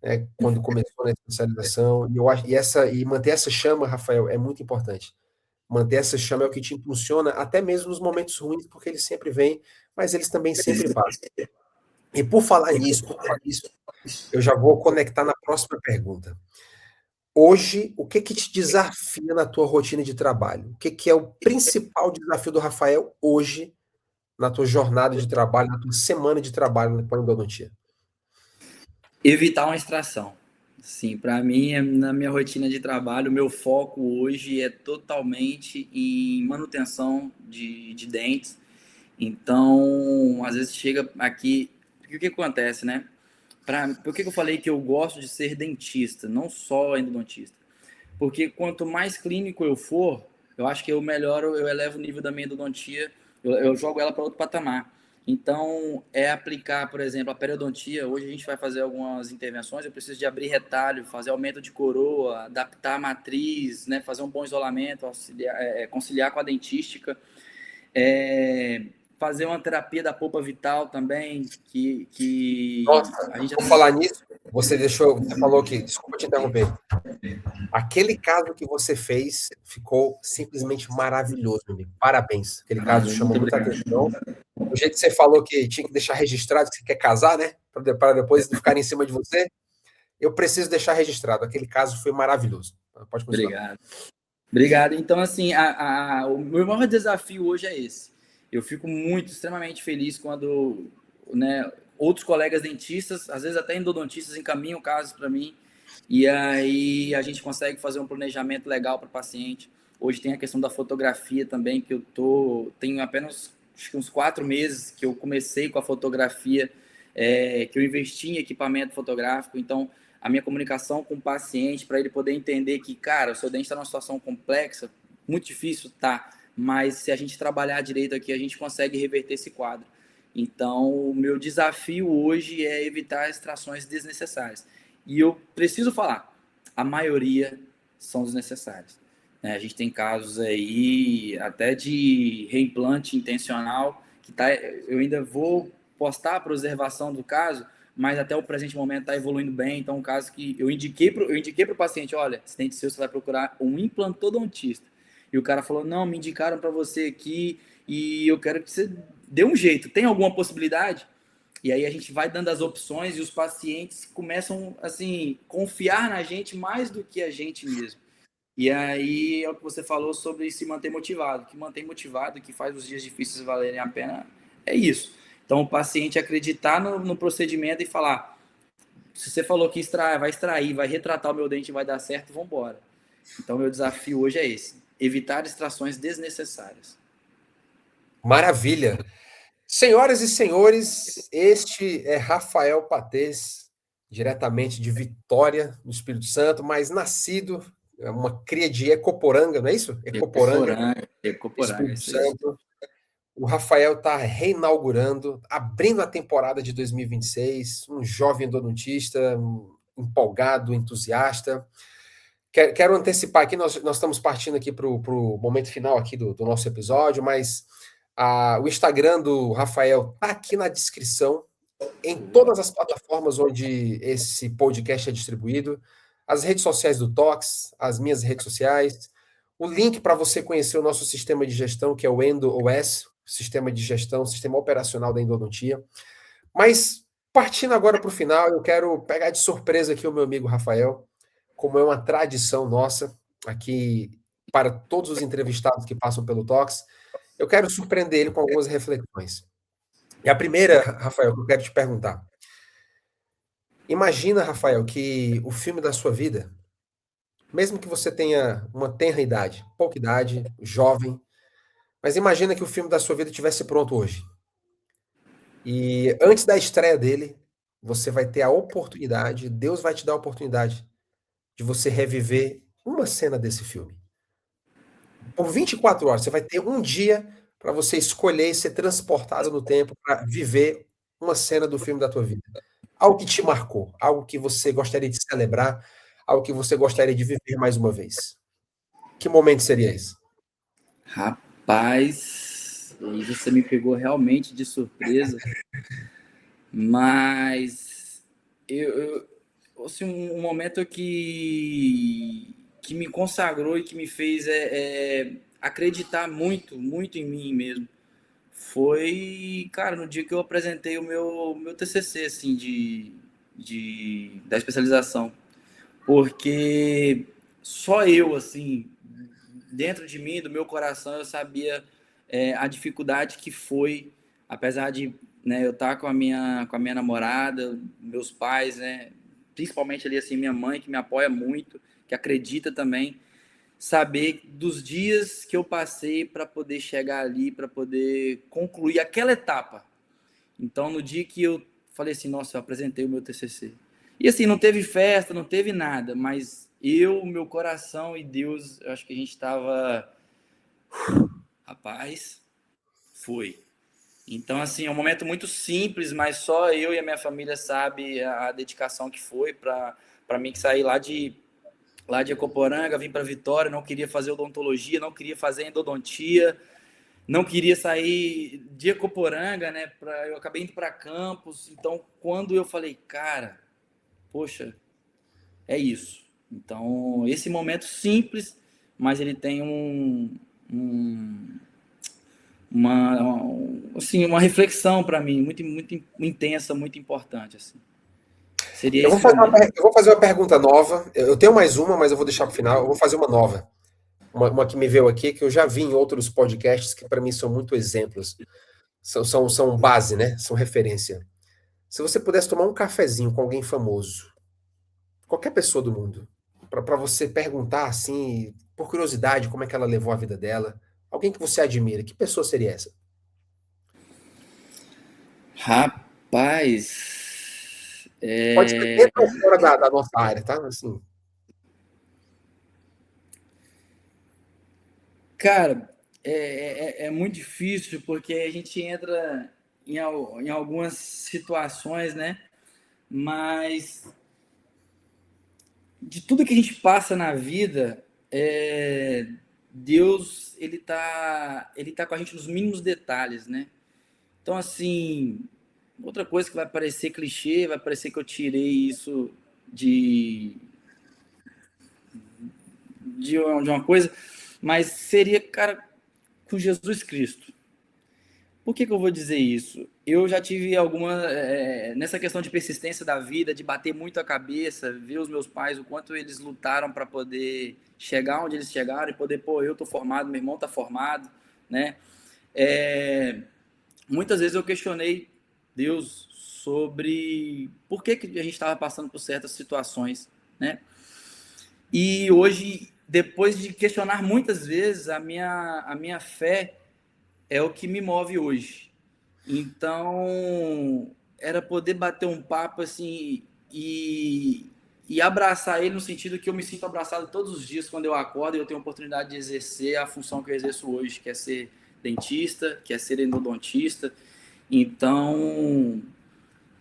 né, quando começou na especialização. E, eu acho, e manter essa chama, Rafael, é muito importante. Manter essa chama é o que te impulsiona, até mesmo nos momentos ruins, porque eles sempre vêm, mas eles também sempre passam. E por falar nisso, eu já vou conectar na próxima pergunta. Hoje, o que te desafia na tua rotina de trabalho? O que é o principal desafio do Rafael hoje na tua jornada de trabalho, na tua semana de trabalho com a endodontia? Evitar uma extração. Sim, para mim, na minha rotina de trabalho, o meu foco hoje é totalmente em manutenção de dentes. Então, às vezes chega aqui. O que acontece, né? Por que eu falei que eu gosto de ser dentista, não só endodontista? Porque quanto mais clínico eu for, eu acho que eu melhoro, eu elevo o nível da minha endodontia, eu jogo ela para outro patamar. Então, é aplicar, por exemplo, a periodontia. Hoje a gente vai fazer algumas intervenções, eu preciso de abrir retalho, fazer aumento de coroa, adaptar a matriz, né, fazer um bom isolamento, conciliar com a dentística. Fazer uma terapia da polpa vital também, que Nossa, a gente já vou tem. falar nisso. Você falou que, desculpa te interromper. Aquele caso que você fez ficou simplesmente maravilhoso, meu amigo. Parabéns. Aquele caso chamou Muito muita obrigado. atenção. O jeito que você falou que tinha que deixar registrado que você quer casar, né? Para depois não ficar em cima de você. Eu preciso deixar registrado. Aquele caso foi maravilhoso. Pode continuar. Obrigado. Obrigado. Então, assim, o meu maior desafio hoje é esse. Eu fico muito, extremamente feliz quando, né, outros colegas dentistas, às vezes até endodontistas, encaminham casos para mim, e aí a gente consegue fazer um planejamento legal para o paciente. Hoje tem a questão da fotografia também, que tenho apenas acho que uns 4 meses que eu comecei com a fotografia, que eu investi em equipamento fotográfico. Então, a minha comunicação com o paciente, para ele poder entender que, cara, o seu dente está numa situação complexa, muito difícil, tá, mas se a gente trabalhar direito aqui, a gente consegue reverter esse quadro. Então, o meu desafio hoje é evitar extrações desnecessárias. E eu preciso falar, a maioria são desnecessárias. A gente tem casos aí até de reimplante intencional, que tá, eu ainda vou postar a preservação do caso, mas até o presente momento está evoluindo bem. Então, um caso que eu indiquei para o paciente, olha, esse dente seu, você vai procurar um implantodontista. E o cara falou, não, me indicaram para você aqui e eu quero que você dê um jeito. Tem alguma possibilidade? E aí a gente vai dando as opções e os pacientes começam, assim, confiar na gente mais do que a gente mesmo. E aí é o que você falou sobre se manter motivado. O que mantém motivado, que faz os dias difíceis valerem a pena, é isso. Então, o paciente acreditar no procedimento e falar, se você falou que vai extrair, vai retratar o meu dente e vai dar certo, vamos embora. Então, meu desafio hoje é esse, evitar extrações desnecessárias. Maravilha. Senhoras e senhores, este é Rafael Patês, diretamente de Vitória, no Espírito Santo, mas nascido, é uma cria de Ecoporanga, não é isso? Ecoporanga, Ecoporanga, Espírito isso aí. Santo. O Rafael está reinaugurando, abrindo a temporada de 2026, um jovem endodontista, empolgado, entusiasta. Quero antecipar aqui, nós estamos partindo aqui para o momento final aqui do nosso episódio, mas O Instagram do Rafael tá aqui na descrição, em todas as plataformas onde esse podcast é distribuído, as redes sociais do Tox, as minhas redes sociais, o link para você conhecer o nosso sistema de gestão, que é o EndoOS, sistema de gestão, sistema operacional da endodontia. Mas, partindo agora para o final, eu quero pegar de surpresa aqui o meu amigo Rafael, como é uma tradição nossa aqui para todos os entrevistados que passam pelo Tox, eu quero surpreender ele com algumas reflexões. E a primeira, Rafael, que eu quero te perguntar. Imagina, Rafael, que o filme da sua vida, mesmo que você tenha uma tenra idade, pouca idade, jovem, mas imagina que o filme da sua vida estivesse pronto hoje. E antes da estreia dele, você vai ter a oportunidade, Deus vai te dar a oportunidade de você reviver uma cena desse filme. Por 24 horas, você vai ter um dia para você escolher e ser transportado no tempo para viver uma cena do filme da tua vida. Algo que te marcou, algo que você gostaria de celebrar, algo que você gostaria de viver mais uma vez. Que momento seria esse? Rapaz, aí você me pegou realmente de surpresa, mas assim, um momento que me consagrou e que me fez acreditar muito, muito em mim mesmo. Foi, cara, no dia que eu apresentei o meu TCC, assim, da especialização. Porque só eu, assim, dentro de mim, do meu coração, eu sabia a dificuldade que foi, apesar de, né, eu estar com a minha namorada, meus pais, né, principalmente ali, assim, minha mãe, que me apoia muito, que acredita também, saber dos dias que eu passei para poder chegar ali, para poder concluir aquela etapa. Então, no dia que eu falei assim, nossa, eu apresentei o meu TCC. E assim, não teve festa, não teve nada, mas meu coração e Deus, eu acho que a gente estava... Rapaz, foi. Então, assim, é um momento muito simples, mas só eu e a minha família sabe a dedicação que foi para mim que sair lá de Ecoporanga, vim para Vitória, não queria fazer odontologia, não queria fazer endodontia, não queria sair de Ecoporanga, né? Eu acabei indo para Campos. Então, quando eu falei, cara, poxa, é isso. Então, esse momento simples, mas ele tem uma reflexão para mim, muito, muito intensa, muito importante. Assim. Seria Eu vou esse fazer uma, momento. eu vou fazer uma pergunta nova. Eu tenho mais uma, mas eu vou deixar para o final. Eu vou fazer uma nova. Uma que me veio aqui, que eu já vi em outros podcasts, que para mim são muito exemplos. São base, né? São referência. Se você pudesse tomar um cafezinho com alguém famoso, qualquer pessoa do mundo, para você perguntar assim, por curiosidade, como é que ela levou a vida dela, alguém que você admira, que pessoa seria essa? Rapaz, Pode ser dentro ou fora da nossa área, tá? Assim, cara, é muito difícil porque a gente entra em algumas situações, né? Mas de tudo que a gente passa na vida, Deus ele tá com a gente nos mínimos detalhes, né? Então assim, outra coisa que vai parecer clichê, vai parecer que eu tirei isso de de uma coisa, mas seria, cara, com Jesus Cristo. Por que eu vou dizer isso? Eu já tive nessa questão de persistência da vida, de bater muito a cabeça, ver os meus pais, o quanto eles lutaram para poder chegar onde eles chegaram e poder, pô, eu tô formado, meu irmão tá formado, né? Muitas vezes eu questionei Deus sobre por que a gente estava passando por certas situações, né? E hoje, depois de questionar muitas vezes, a minha fé é o que me move hoje. Então, era poder bater um papo assim e abraçar ele no sentido que eu me sinto abraçado todos os dias quando eu acordo e eu tenho a oportunidade de exercer a função que eu exerço hoje, que é ser dentista, que é ser endodontista. Então,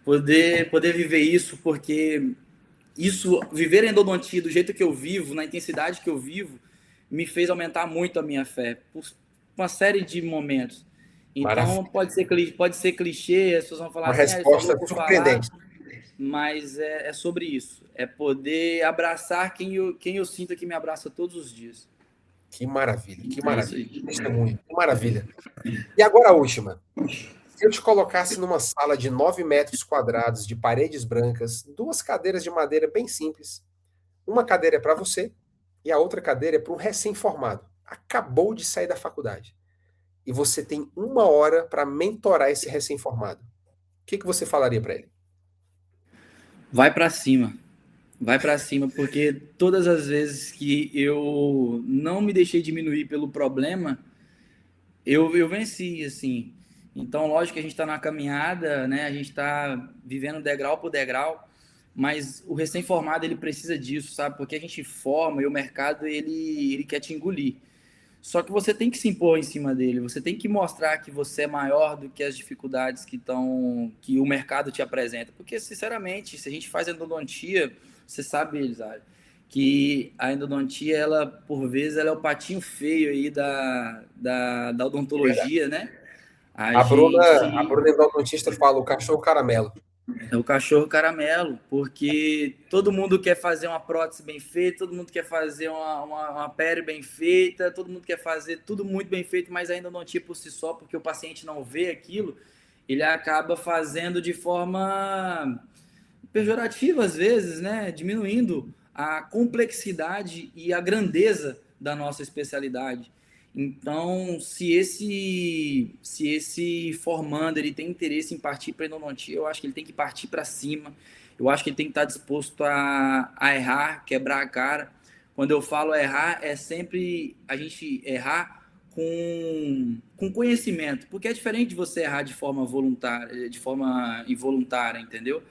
poder viver isso, porque viver endodontia do jeito que eu vivo, na intensidade que eu vivo, me fez aumentar muito a minha fé, por uma série de momentos. Então, pode ser clichê, as pessoas vão falar Uma assim, ele falou resposta por falar, surpreendente. mas é sobre isso. É poder abraçar quem eu sinto que me abraça todos os dias. Que maravilha, que É isso maravilha. aí. Testemunho, que maravilha. E agora a última. Se eu te colocasse numa sala de 9 metros quadrados, de paredes brancas, duas cadeiras de madeira bem simples, uma cadeira é para você e a outra cadeira é para um recém-formado. Acabou de sair da faculdade. E você tem 1 hora para mentorar esse recém-formado. O que você falaria para ele? Vai para cima. Vai para cima, porque todas as vezes que eu não me deixei diminuir pelo problema, eu venci, assim. Então, lógico que a gente está na caminhada, né? A gente está vivendo degrau por degrau, mas o recém-formado, ele precisa disso, sabe? Porque a gente forma e o mercado, ele quer te engolir. Só que você tem que se impor em cima dele, você tem que mostrar que você é maior do que as dificuldades que o mercado te apresenta. Porque, sinceramente, se a gente faz endodontia, você sabe, Elisário, que a endodontia, ela, por vezes, ela é o patinho feio aí da odontologia, né? A A gente Bruna endodontista fala o cachorro caramelo. é o cachorro caramelo, porque todo mundo quer fazer uma prótese bem feita, todo mundo quer fazer uma pério bem feita, todo mundo quer fazer tudo muito bem feito, mas ainda não tinha por si só, porque o paciente não vê aquilo, ele acaba fazendo de forma pejorativa às vezes, né? Diminuindo a complexidade e a grandeza da nossa especialidade. Então, se esse formando ele tem interesse em partir para endodontia, eu acho que ele tem que partir para cima. Eu acho que ele tem que estar disposto a errar, quebrar a cara. Quando eu falo errar, é sempre a gente errar com conhecimento, porque é diferente de você errar de forma voluntária, de forma involuntária, entendeu?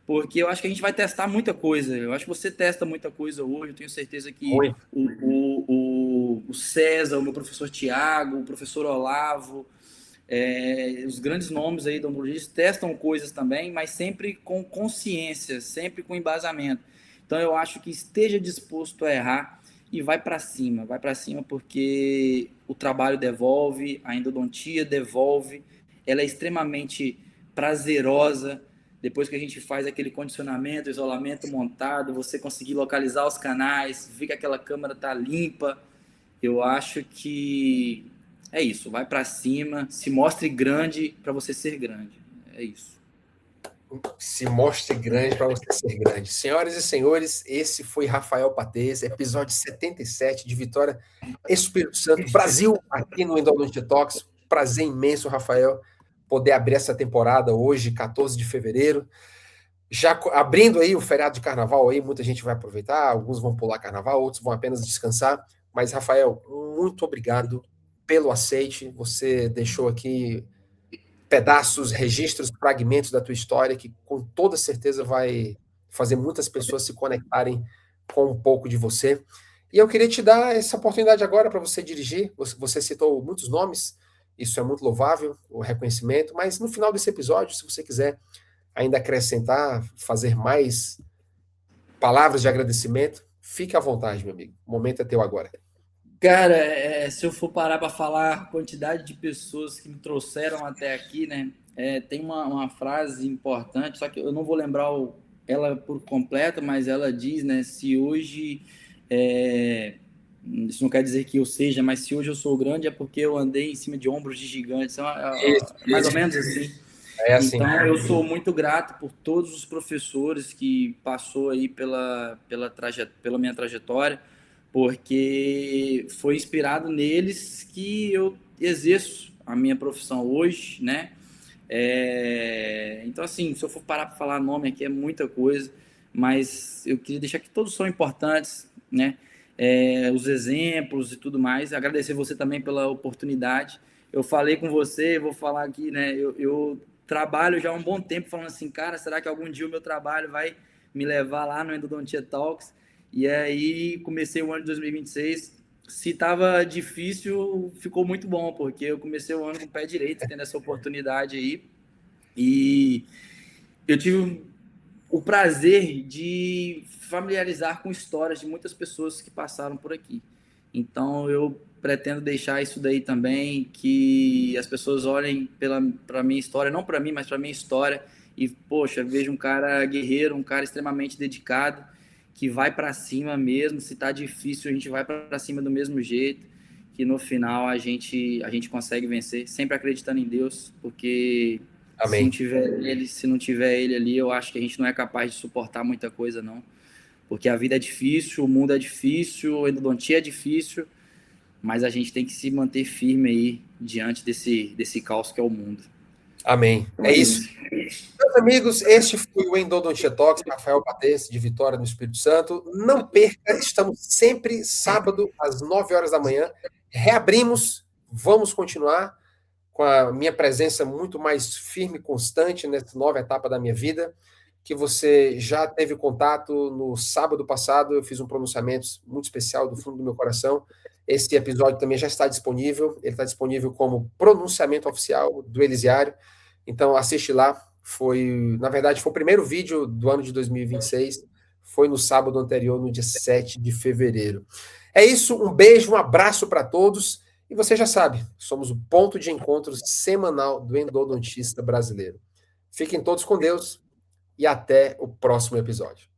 Porque eu acho que a gente vai testar muita coisa. Eu acho que você testa muita coisa hoje. Eu tenho certeza que Muito. o César, o meu professor Tiago, o professor Olavo, os grandes nomes aí da odontologia testam coisas também, mas sempre com consciência, sempre com embasamento. Então eu acho que esteja disposto a errar e vai para cima porque o trabalho devolve, a endodontia devolve, ela é extremamente prazerosa. Depois que a gente faz aquele condicionamento, isolamento montado, você conseguir localizar os canais, ver que aquela câmera tá limpa, eu acho que é isso. Vai para cima, se mostre grande para você ser grande. É isso. Se mostre grande para você ser grande. Senhoras e senhores, esse foi Rafael Patês, episódio 77 de Vitória, Espírito Santo, Brasil, aqui no Endodontia Talks. Prazer imenso, Rafael, poder abrir essa temporada hoje, 14 de fevereiro. Já abrindo aí o feriado de carnaval aí, muita gente vai aproveitar, alguns vão pular carnaval, outros vão apenas descansar. Mas, Rafael, muito obrigado pelo aceite. Você deixou aqui pedaços, registros, fragmentos da tua história que com toda certeza vai fazer muitas pessoas se conectarem com um pouco de você. E eu queria te dar essa oportunidade agora para você dirigir. Você citou muitos nomes, isso é muito louvável, o reconhecimento, mas no final desse episódio, se você quiser ainda acrescentar, fazer mais palavras de agradecimento, fique à vontade, meu amigo. O momento é teu agora. Cara, se eu for parar para falar a quantidade de pessoas que me trouxeram até aqui, né? Tem uma frase importante, só que eu não vou lembrar ela por completo, mas ela diz, né? Se hoje, isso não quer dizer que eu seja, mas se hoje eu sou grande é porque eu andei em cima de ombros de gigantes. Então, Isso, mais ou isso. menos assim. É assim. Então, eu sou muito grato por todos os professores que passou aí pela minha trajetória, porque foi inspirado neles que eu exerço a minha profissão hoje, né? Então, assim, se eu for parar para falar nome aqui, é muita coisa, mas eu queria deixar que todos são importantes, né? Os exemplos e tudo mais. Agradecer você também pela oportunidade. Eu falei com você, vou falar aqui, né? Eu trabalho já há um bom tempo falando assim, cara, será que algum dia o meu trabalho vai me levar lá no Endodontia Talks? E aí comecei o ano de 2026. Se estava difícil, ficou muito bom, porque eu comecei o ano com o pé direito, tendo essa oportunidade aí. E eu tive o prazer de familiarizar com histórias de muitas pessoas que passaram por aqui. Então, eu pretendo deixar isso daí também, que as pessoas olhem para minha história, não para mim, mas para minha história, e, poxa, vejo um cara guerreiro, um cara extremamente dedicado, que vai para cima mesmo, se tá difícil, a gente vai para cima do mesmo jeito, que no final a gente consegue vencer, sempre acreditando em Deus, porque Amém. se não tiver ele ali, eu acho que a gente não é capaz de suportar muita coisa, não. Porque a vida é difícil, o mundo é difícil, a endodontia é difícil, mas a gente tem que se manter firme aí diante desse caos que é o mundo. Amém. Então, É isso. Meus amigos, este foi o Endodontia Talks, Rafael Batês, de Vitória, no Espírito Santo. Não perca, estamos sempre sábado, às 9 horas da manhã. Reabrimos, vamos continuar com a minha presença muito mais firme e constante nessa nova etapa da minha vida, que você já teve contato no sábado passado, eu fiz um pronunciamento muito especial do fundo do meu coração. Esse episódio também já está disponível, ele está disponível como pronunciamento oficial do Elisiário, então assiste lá, na verdade, foi o primeiro vídeo do ano de 2026, foi no sábado anterior, no dia 7 de fevereiro. É isso, um beijo, um abraço para todos, e você já sabe, somos o ponto de encontro semanal do endodontista brasileiro. Fiquem todos com Deus e até o próximo episódio.